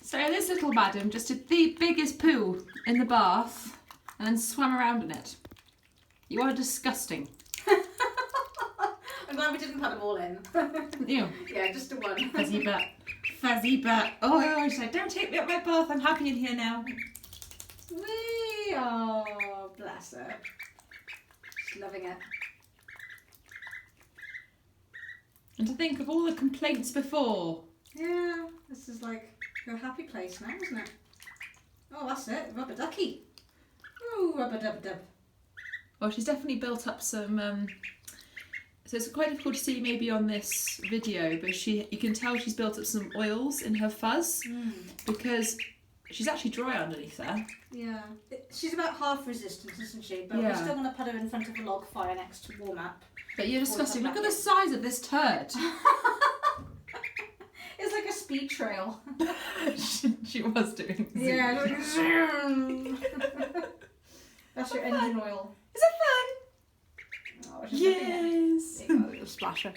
So this little madam just did the biggest poo in the bath and then swam around in it. You are disgusting. I'm glad we didn't put them all in. Ew. Yeah, just the one. Fuzzy butt. Fuzzy butt. Oh, she's like, don't take me up my bath. I'm happy in here now. Wee! Oh, bless her. She's loving it. And to think of all the complaints before. Yeah, this is like her happy place now, isn't it? Oh, that's it. Rubber ducky. Ooh, rubber dub dub. Well, she's definitely built up some... So it's quite difficult to see maybe on this video, but you can tell she's built up some oils in her fuzz because she's actually dry underneath there. Yeah. She's about half resistant, isn't she? But we still want to put her in front of a log fire next to warm up. But you're disgusting. Look at the size of this turd. It's like a speed trail. she was doing zoom. Yeah, like zoom. That's your engine oil. Is it fun? Oh, Yes. there you go, little splasher.